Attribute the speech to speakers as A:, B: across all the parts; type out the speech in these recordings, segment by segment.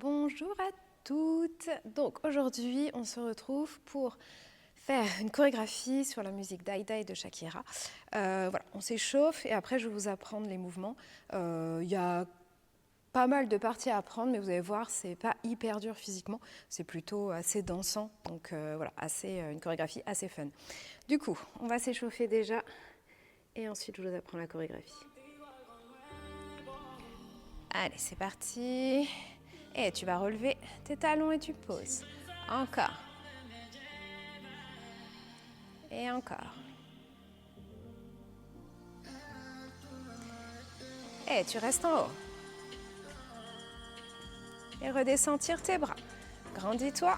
A: Bonjour à toutes. Donc aujourd'hui, on se retrouve pour faire une chorégraphie sur la musique Dai Dai de Shakira. Voilà, on s'échauffe et après je vais vous apprendre les mouvements. Il y a pas mal de parties à apprendre, mais vous allez voir, c'est pas hyper dur physiquement, c'est plutôt assez dansant. Donc voilà, une chorégraphie assez fun. Du coup, on va s'échauffer déjà et ensuite je vous apprends la chorégraphie. Allez, c'est parti. Et tu vas relever tes talons et tu poses. Encore. Et encore. Et tu restes en haut. Et redescends, tire tes bras. Grandis-toi.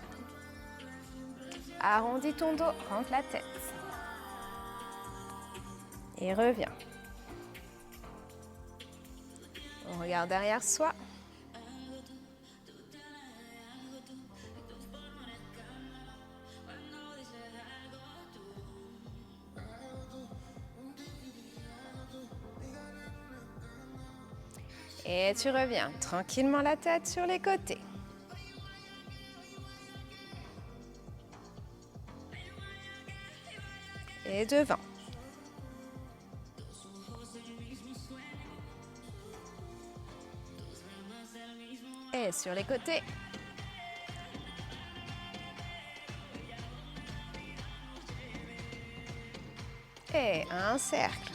A: Arrondis ton dos, rentre la tête. Et reviens. On regarde derrière soi. Et tu reviens tranquillement la tête sur les côtés. Et devant. Et sur les côtés. Et un cercle.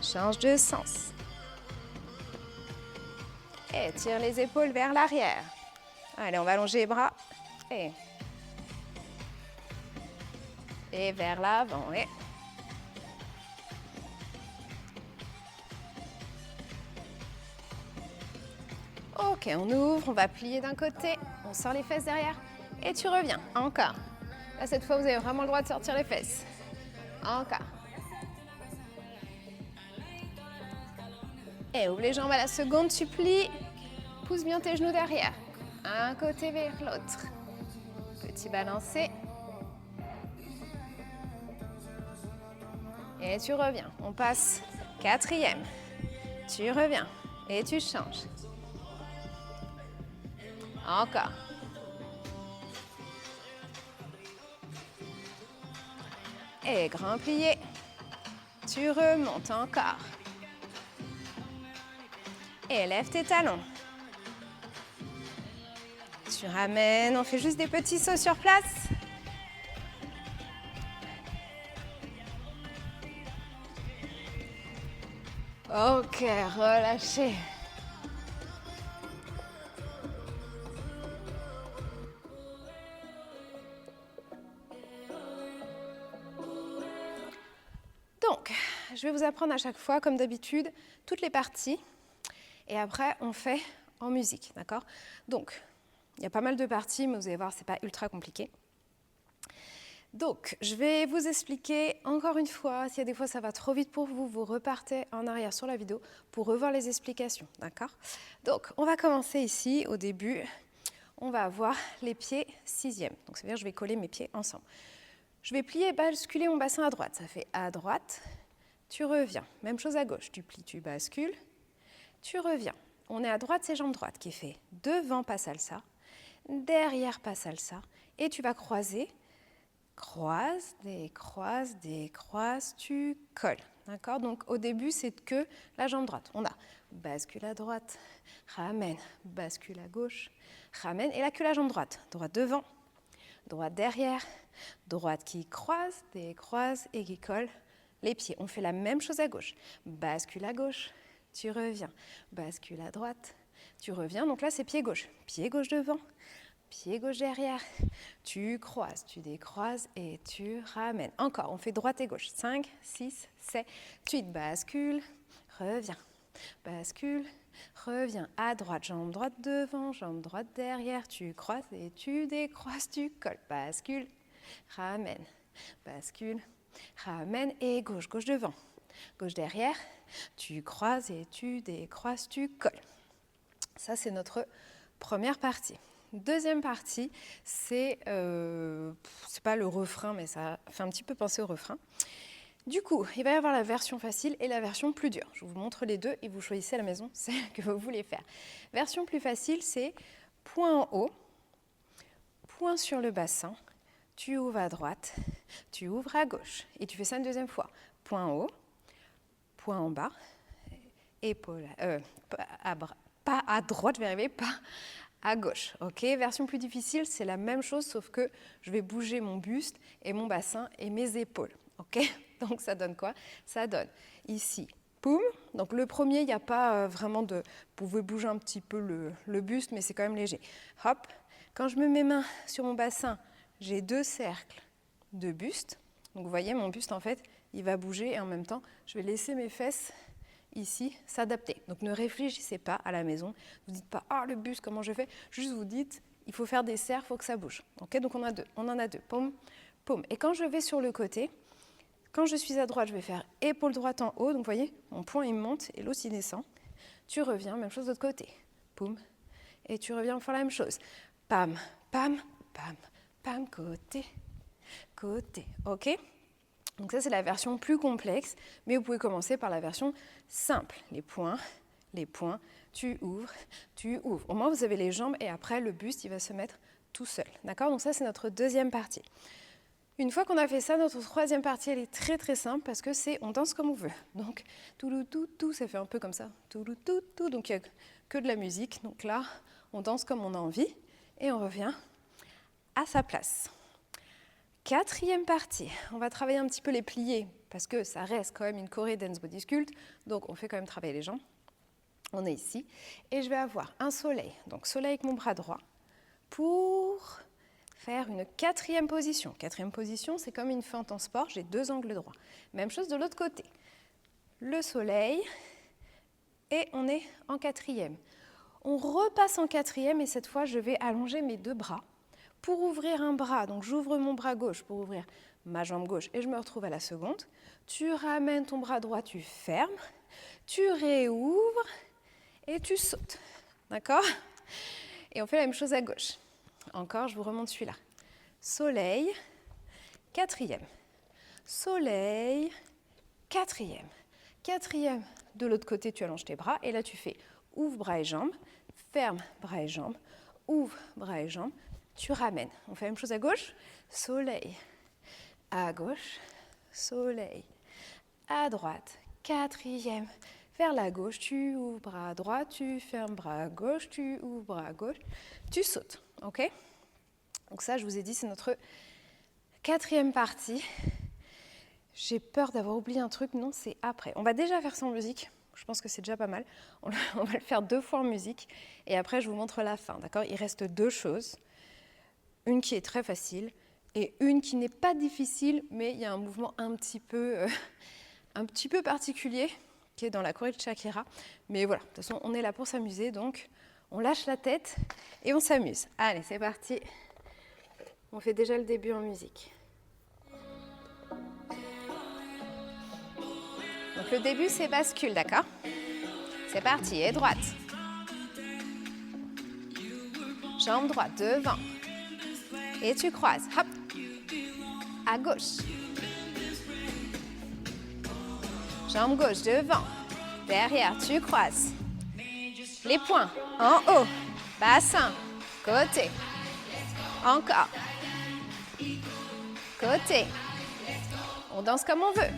A: Change de sens. Et tire les épaules vers l'arrière. Allez, on va allonger les bras. Et vers l'avant. Ok, on ouvre, on va plier d'un côté, on sort les fesses derrière et tu reviens. Encore. Là, cette fois, vous avez vraiment le droit de sortir les fesses. Encore. Et ouvre les jambes à la seconde, tu plies. Pousse bien tes genoux derrière. Un côté vers l'autre. Petit balancé. Et tu reviens. On passe quatrième. Tu reviens et tu changes. Encore. Et grand plié. Tu remontes encore. Et lève tes talons. Tu ramènes, on fait juste des petits sauts sur place. Ok, relâchez. Donc, je vais vous apprendre à chaque fois, comme d'habitude, toutes les parties. Et après, on fait en musique, d'accord? Donc, il y a pas mal de parties, mais vous allez voir, c'est pas ultra compliqué. Donc, je vais vous expliquer encore une fois, s'il y a des fois ça va trop vite pour vous, vous repartez en arrière sur la vidéo pour revoir les explications, d'accord? Donc, on va commencer ici, au début, on va avoir les pieds sixième. Donc, c'est-à-dire je vais coller mes pieds ensemble. Je vais plier et basculer mon bassin à droite. Ça fait à droite, tu reviens. Même chose à gauche, tu plies, tu bascules, tu reviens. On est à droite, c'est jambe droite qui fait devant pas salsa, derrière pas salsa, et tu vas croiser. Croise, décroise, tu colles. D'accord? Donc au début, c'est que la jambe droite. On a bascule à droite, ramène, bascule à gauche, ramène, et là que la jambe droite. Droite devant, droite derrière, droite qui croise, décroise et qui colle les pieds. On fait la même chose à gauche. Bascule à gauche, tu reviens. Bascule à droite, tu reviens. Donc là, c'est pied gauche devant, pied gauche derrière, tu croises, tu décroises et tu ramènes. Encore, on fait droite et gauche. 5, 6, 7, 8, bascule, reviens. Bascule, reviens à droite, jambe droite devant, jambe droite derrière, tu croises et tu décroises, tu colles. Bascule, ramène, bascule, ramène et gauche, gauche devant, gauche derrière, tu croises et tu décroises, tu colles. Ça, c'est notre première partie. Deuxième partie, c'est pas le refrain, mais ça fait un petit peu penser au refrain. Du coup, il va y avoir la version facile et la version plus dure. Je vous montre les deux et vous choisissez à la maison celle que vous voulez faire. Version plus facile, c'est point en haut, point sur le bassin, tu ouvres à droite, tu ouvres à gauche. Et tu fais ça une deuxième fois. Point en haut, point en bas, épaule, pas à droite, je vais arriver, pas à gauche. Ok, version plus difficile, c'est la même chose, sauf que je vais bouger mon buste et mon bassin et mes épaules. Ok, donc ça donne quoi? Ça donne ici, poum. Donc le premier, il n'y a pas vraiment de... Vous pouvez bouger un petit peu le buste, mais c'est quand même léger. Hop, quand je mets mes mains sur mon bassin, j'ai 2 cercles de buste. Donc vous voyez, mon buste, en fait, il va bouger et en même temps, je vais laisser mes fesses ici s'adapter. Donc ne réfléchissez pas à la maison. Vous ne dites pas « Ah, le buste, comment je fais ?» Juste vous dites « Il faut faire des cercles, il faut que ça bouge. » Ok, donc on en a deux. Poum, poum. Et quand je vais sur le côté, quand je suis à droite, je vais faire épaule droite en haut. Donc vous voyez, mon poing, il monte et l'autre, il descend. Tu reviens, même chose de l'autre côté. Poum. Et tu reviens pour faire la même chose. Pam, pam, pam, pam, côté, côté. Ok? Donc ça, c'est la version plus complexe, mais vous pouvez commencer par la version simple. Les points, tu ouvres, tu ouvres. Au moins, vous avez les jambes et après, le buste, il va se mettre tout seul. D'accord? Donc ça, c'est notre deuxième partie. Une fois qu'on a fait ça, notre troisième partie, elle est très très simple parce que c'est on danse comme on veut. Donc, tout, ça fait un peu comme ça. Tout, donc il n'y a que de la musique. Donc là, on danse comme on a envie et on revient à sa place. Quatrième partie, on va travailler un petit peu les pliés parce que ça reste quand même une choré dance body sculpt, donc on fait quand même travailler les jambes. On est ici et je vais avoir un soleil, donc soleil avec mon bras droit pour faire une quatrième position. Quatrième position, c'est comme une feinte en sport, j'ai 2 angles droits. Même chose de l'autre côté. Le soleil et on est en quatrième. On repasse en quatrième et cette fois, je vais allonger mes 2 bras. Pour ouvrir un bras, donc j'ouvre mon bras gauche pour ouvrir ma jambe gauche et je me retrouve à la seconde. Tu ramènes ton bras droit, tu fermes, tu réouvres et tu sautes. D'accord? Et on fait la même chose à gauche. Encore, je vous remonte celui-là. Soleil, quatrième. Soleil, quatrième. Quatrième, de l'autre côté, tu allonges tes bras et là tu fais ouvre bras et jambes, ferme bras et jambes, ouvre bras et jambes. Tu ramènes. On fait la même chose à gauche. Soleil. À gauche. Soleil. À droite. Quatrième. Vers la gauche. Tu ouvres bras droit. Tu fermes bras gauche. Tu ouvres bras gauche. Tu sautes. OK? Donc ça, je vous ai dit, c'est notre quatrième partie. J'ai peur d'avoir oublié un truc. Non, c'est après. On va déjà faire ça en musique. Je pense que c'est déjà pas mal. On va le faire 2 fois en musique. Et après, je vous montre la fin. D'accord? Il reste 2 choses. Une qui est très facile et une qui n'est pas difficile, mais il y a un mouvement un petit peu particulier qui est dans la choré de Shakira. Mais voilà, de toute façon, on est là pour s'amuser, donc on lâche la tête et on s'amuse. Allez, c'est parti. On fait déjà le début en musique. Donc le début, c'est bascule, d'accord? C'est parti, et droite. Jambe droite, devant. Et tu croises, hop, à gauche. Jambe gauche, devant. Derrière, tu croises. Les poings, en haut. Bassin, côté. Encore. Côté. On danse comme on veut.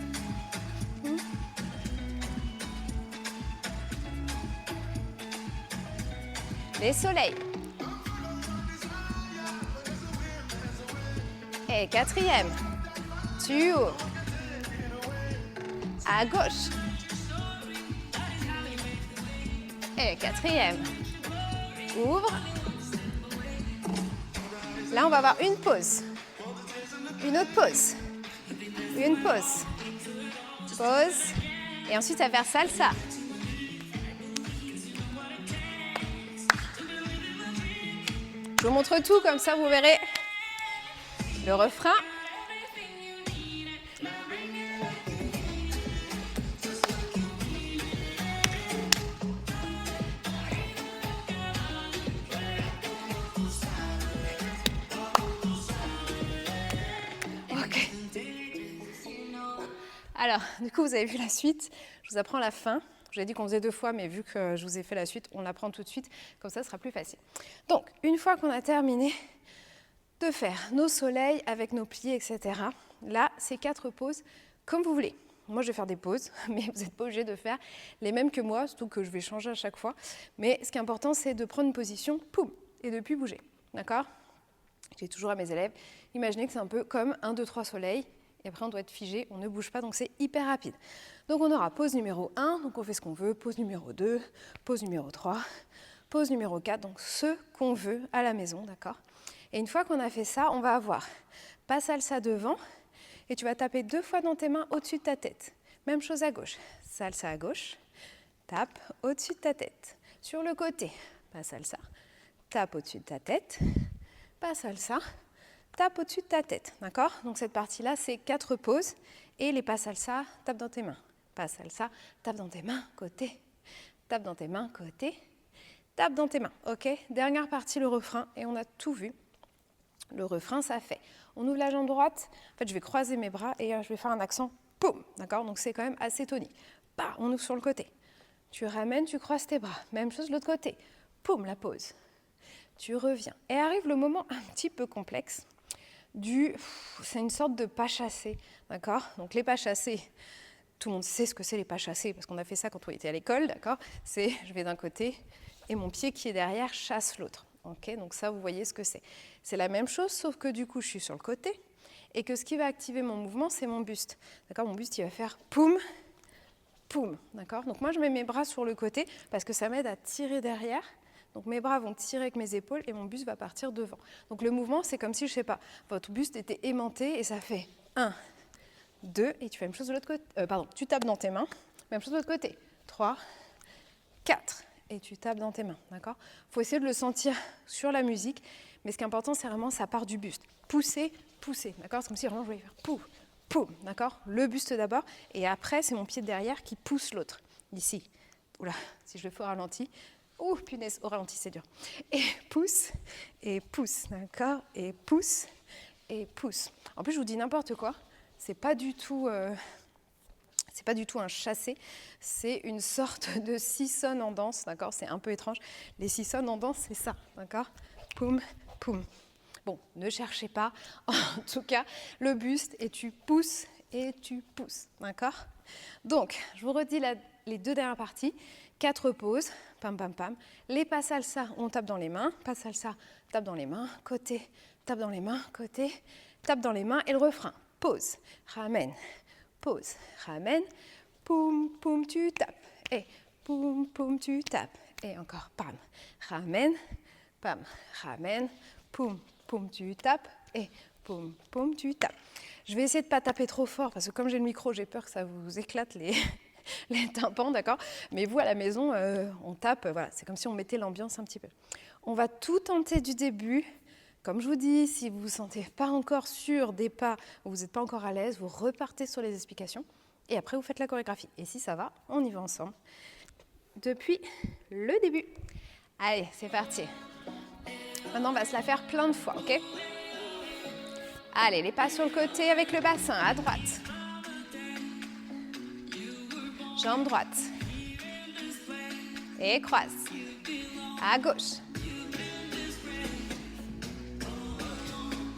A: Les soleils. Et quatrième, tu ouvres. À gauche. Et quatrième, ouvre. Là, on va avoir une pause. Une autre pause. Une pause. Pause. Et ensuite, à faire salsa. Je vous montre tout, comme ça, vous verrez le refrain. Ok. Alors, du coup, vous avez vu la suite. Je vous apprends la fin. J'ai dit qu'on faisait 2 fois, mais vu que je vous ai fait la suite, on l'apprend tout de suite. Comme ça, ce sera plus facile. Donc, une fois qu'on a terminé de faire nos soleils avec nos pliés, etc., là, c'est 4 pauses comme vous voulez. Moi, je vais faire des pauses, mais vous n'êtes pas obligé de faire les mêmes que moi, surtout que je vais changer à chaque fois. Mais ce qui est important, c'est de prendre une position, poum, et de puis bouger. D'accord? J'ai toujours à mes élèves, imaginez que c'est un peu comme 1, 2, 3 soleils, et après on doit être figé, on ne bouge pas, donc c'est hyper rapide. Donc on aura pause numéro 1, donc on fait ce qu'on veut, pause numéro 2, pause numéro 3, pause numéro 4, donc ce qu'on veut à la maison, d'accord? Et une fois qu'on a fait ça, on va avoir pas salsa devant, et tu vas taper 2 fois dans tes mains au-dessus de ta tête. Même chose à gauche, salsa à gauche, tape au-dessus de ta tête. Sur le côté, pas salsa, tape au-dessus de ta tête, pas salsa, tape au-dessus de ta tête, d'accord? Donc cette partie-là, c'est 4 pauses, et les pas salsa, tape dans tes mains. Pas salsa, tape dans tes mains, côté, tape dans tes mains, côté, tape dans tes mains, ok? Dernière partie, le refrain, et on a tout vu. Le refrain, ça fait. On ouvre la jambe droite, en fait, je vais croiser mes bras, et je vais faire un accent, poum, d'accord? Donc c'est quand même assez tonique. Bah, on ouvre sur le côté. Tu ramènes, tu croises tes bras. Même chose de l'autre côté. Poum, la pause. Tu reviens. Et arrive le moment un petit peu complexe c'est une sorte de pas chassé, d'accord? Donc les pas chassés, tout le monde sait ce que c'est les pas chassés parce qu'on a fait ça quand on était à l'école, d'accord? C'est je vais d'un côté et mon pied qui est derrière chasse l'autre, ok? Donc ça, vous voyez ce que c'est. C'est la même chose, sauf que du coup, je suis sur le côté et que ce qui va activer mon mouvement, c'est mon buste, d'accord? Mon buste, il va faire poum, poum, d'accord? Donc moi, je mets mes bras sur le côté parce que ça m'aide à tirer derrière. Donc mes bras vont tirer avec mes épaules et mon buste va partir devant. Donc le mouvement, c'est comme si, je ne sais pas, votre buste était aimanté et ça fait 1, 2, et tu fais la même chose de l'autre côté. Tu tapes dans tes mains, même chose de l'autre côté. 3, 4, et tu tapes dans tes mains, d'accord? Il faut essayer de le sentir sur la musique, mais ce qui est important, c'est vraiment, ça part du buste. Pousser, pousser, d'accord? C'est comme si vraiment je voulais faire pouf, pouf, d'accord? Le buste d'abord, et après, c'est mon pied de derrière qui pousse l'autre. Ici. Oula, si je le fais au ralenti. Ouh, punaise, au ralenti, c'est dur. Et pousse, d'accord? Et pousse, et pousse. En plus, je vous dis n'importe quoi. C'est pas du tout un chassé. C'est une sorte de sissonne en danse, d'accord? C'est un peu étrange. Les sissonnes en danse, c'est ça, d'accord? Poum, poum. Bon, ne cherchez pas. En tout cas, le buste, et tu pousses, d'accord? Donc, je vous redis les 2 dernières parties. 4 pauses, pam, pam, pam. Les pas salsa, on tape dans les mains. Pas salsa, tape dans les mains. Côté, tape dans les mains. Côté, tape dans les mains. Et le refrain, pause, ramène, pause, ramène. Poum, poum, tu tapes. Et poum, poum, tu tapes. Et encore, pam, ramène, poum, poum, tu tapes. Et poum, poum, tu tapes. Je vais essayer de ne pas taper trop fort parce que comme j'ai le micro, j'ai peur que ça vous éclate les tympans, d'accord? Mais vous, à la maison, on tape, voilà, c'est comme si on mettait l'ambiance un petit peu. On va tout tenter du début. Comme je vous dis, si vous ne vous sentez pas encore sûr des pas, ou vous n'êtes pas encore à l'aise, vous repartez sur les explications et après vous faites la chorégraphie. Et si ça va, on y va ensemble depuis le début. Allez, c'est parti. Maintenant, on va se la faire plein de fois, ok? Allez, les pas sur le côté avec le bassin, à droite. Jambe droite. Et croise. À gauche.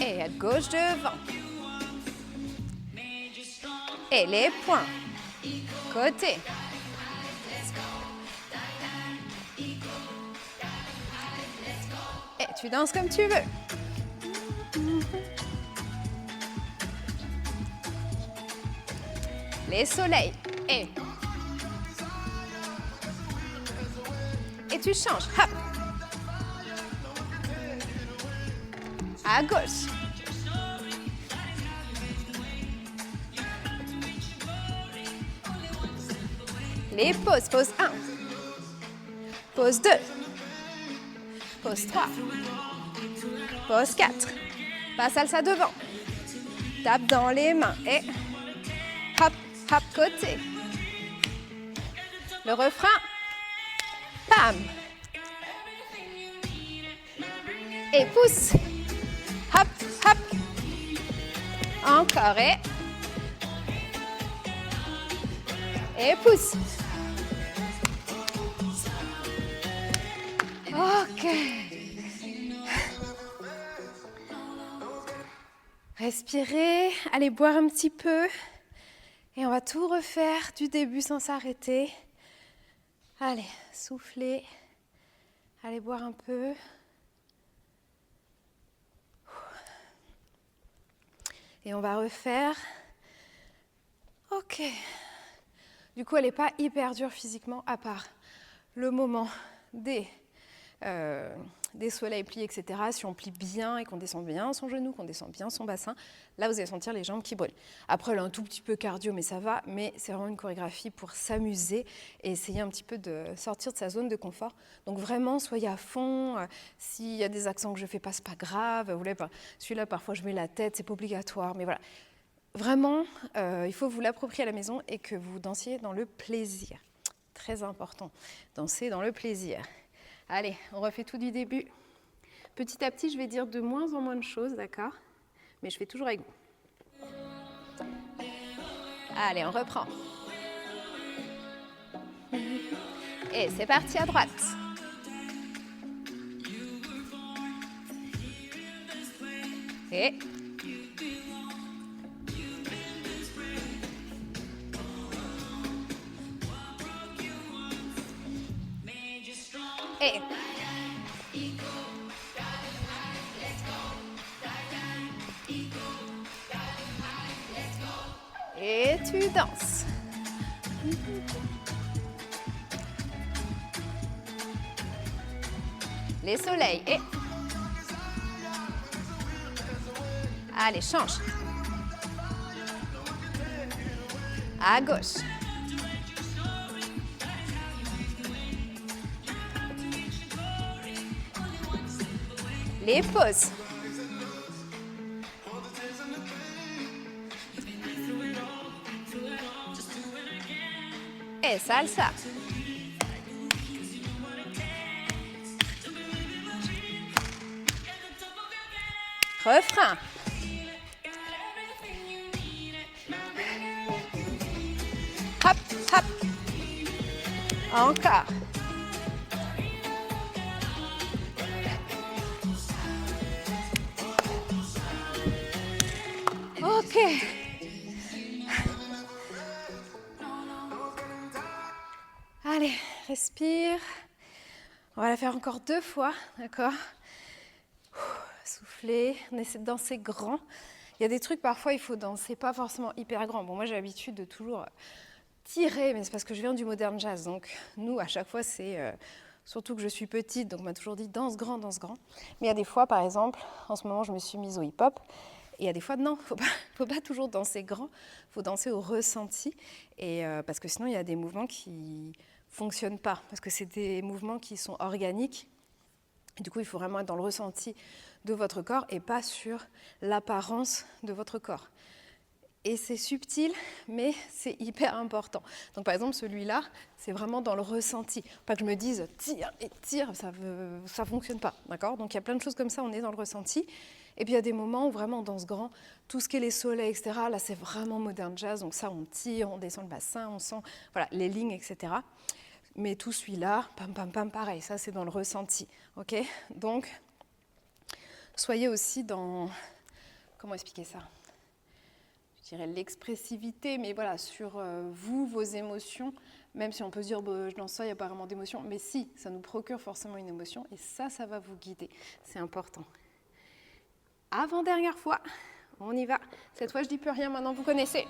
A: Et à gauche devant. Et les poings. Côté. Et tu danses comme tu veux. Les soleils. Et tu changes. Hop. À gauche. Les pauses. Pause 1. Pause 2. Pause 3. Pause 4. Pas salsa devant. Tape dans les mains. Et hop, hop, côté. Le refrain. Pam. Et pousse. Hop, hop. Encore et Et pousse. Ok. Respirez, allez boire un petit peu. Et on va tout refaire du début sans s'arrêter. Allez, soufflez. Allez boire un peu. Et on va refaire. Ok. Du coup, elle n'est pas hyper dure physiquement, à part le moment des soleils pliés, etc. Si on plie bien et qu'on descend bien son genou, qu'on descend bien son bassin, là, vous allez sentir les jambes qui brûlent. Après, elle a un tout petit peu cardio, mais ça va. Mais c'est vraiment une chorégraphie pour s'amuser et essayer un petit peu de sortir de sa zone de confort. Donc vraiment, soyez à fond. S'il y a des accents que je ne fais pas, c'est pas grave. Vous voulez pas. Celui-là, parfois, je mets la tête, c'est pas obligatoire. Mais voilà. Vraiment, il faut vous l'approprier à la maison et que vous dansiez dans le plaisir. Très important, danser dans le plaisir. Allez, on refait tout du début. Petit à petit, je vais dire de moins en moins de choses, d'accord? Mais je fais toujours avec vous. Allez, on reprend. Et c'est parti à droite. Et... Et tu danses. Les soleils. Et... Allez, change. À gauche. Les pauses. Et salsa. Refrain. Hop, hop. Encore. Ok. Allez, respire. On va la faire encore 2 fois, d'accord? Soufflez, on essaie de danser grand. Il y a des trucs, parfois, il faut danser pas forcément hyper grand. Bon, moi, j'ai l'habitude de toujours tirer, mais c'est parce que je viens du modern jazz. Donc, nous, à chaque fois, c'est... surtout que je suis petite, donc on m'a toujours dit danse grand, danse grand. Mais il y a des fois, par exemple, en ce moment, je me suis mise au hip-hop. Et il y a des fois, non, faut pas toujours danser grand, il faut danser au ressenti. Et, parce que sinon, il y a des mouvements qui fonctionnent pas, parce que c'est des mouvements qui sont organiques. Et du coup, il faut vraiment être dans le ressenti de votre corps et pas sur l'apparence de votre corps. Et c'est subtil, mais c'est hyper important. Donc par exemple, celui-là, c'est vraiment dans le ressenti. Pas que je me dise tire et tire, ça fonctionne pas, d'accord? Donc il y a plein de choses comme ça, on est dans le ressenti. Et puis il y a des moments où vraiment on danse grand, tout ce qui est les soleils, etc. Là, c'est vraiment modern jazz, donc ça, on tire, on descend le bassin, on sent voilà, les lignes, etc. Mais tout celui-là, pam, pam, pam, pareil, ça c'est dans le ressenti, ok? Donc, soyez aussi dans, comment expliquer ça? Je dirais l'expressivité, mais voilà, sur vous, vos émotions, même si on peut se dire, bah, je danse ça, il n'y a pas vraiment d'émotion, mais si, ça nous procure forcément une émotion, et ça va vous guider, c'est important. Avant-dernière fois, on y va. Cette fois, je dis plus rien, maintenant vous connaissez.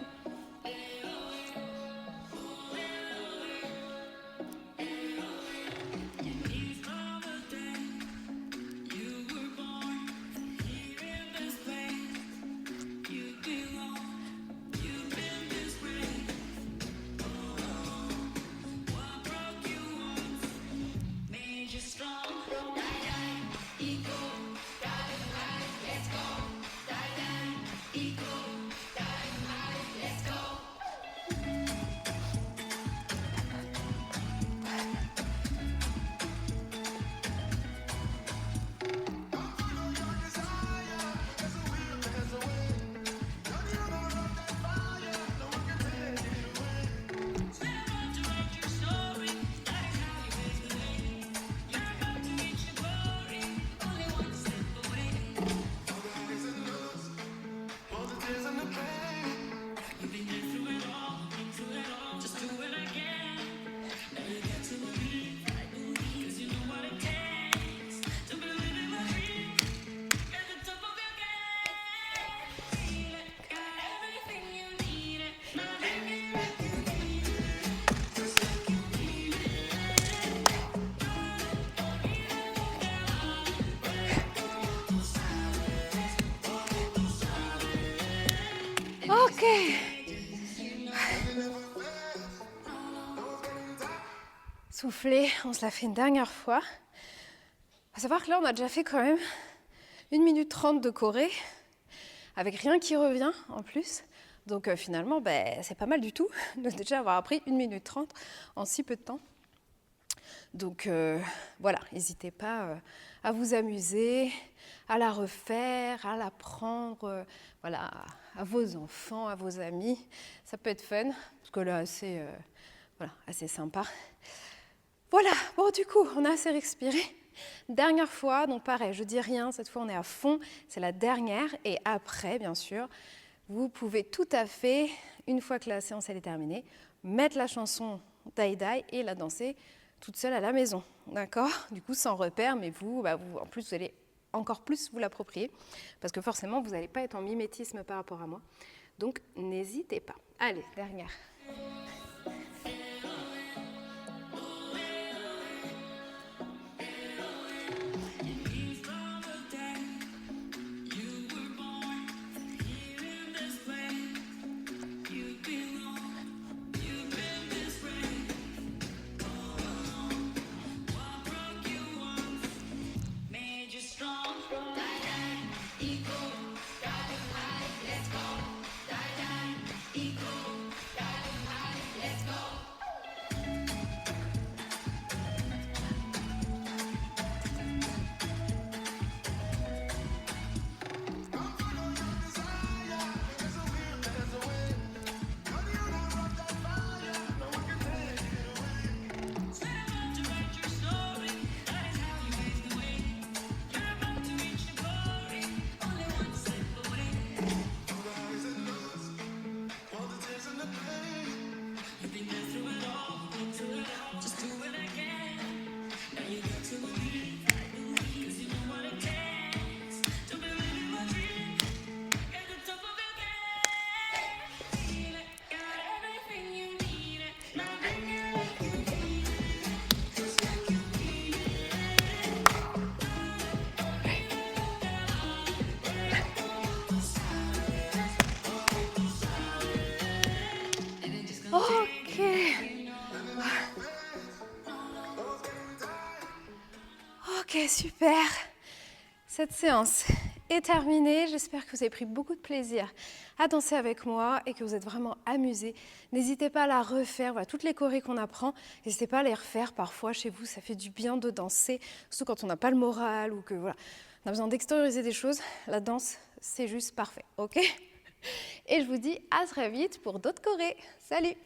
A: Soufflez, on se la fait une dernière fois. Il faut savoir que là, on a déjà fait quand même 1 minute 30 de choré, avec rien qui revient en plus. Donc finalement, c'est pas mal du tout de déjà avoir appris 1 minute 30 en si peu de temps. Donc voilà, n'hésitez pas à vous amuser, à la refaire, à l'apprendre voilà, à vos enfants, à vos amis. Ça peut être fun, parce que là, c'est assez sympa. Voilà, bon du coup, on a assez respiré. Dernière fois, donc pareil, je dis rien, cette fois on est à fond, c'est la dernière. Et après, bien sûr, vous pouvez tout à fait, une fois que la séance elle est terminée, mettre la chanson Die Die et la danser toute seule à la maison, d'accord? Du coup, sans repère, mais vous, en plus, vous allez encore plus vous l'approprier, parce que forcément, vous n'allez pas être en mimétisme par rapport à moi. Donc, n'hésitez pas. Allez, dernière. Ok. Ok, super. Cette séance est terminée. J'espère que vous avez pris beaucoup de plaisir à danser avec moi et que vous êtes vraiment amusés. N'hésitez pas à la refaire. Voilà, toutes les chorés qu'on apprend, n'hésitez pas à les refaire parfois chez vous. Ça fait du bien de danser, surtout quand on n'a pas le moral ou que voilà, on a besoin d'extérioriser des choses. La danse, c'est juste parfait, ok? Et je vous dis à très vite pour d'autres chorés. Salut!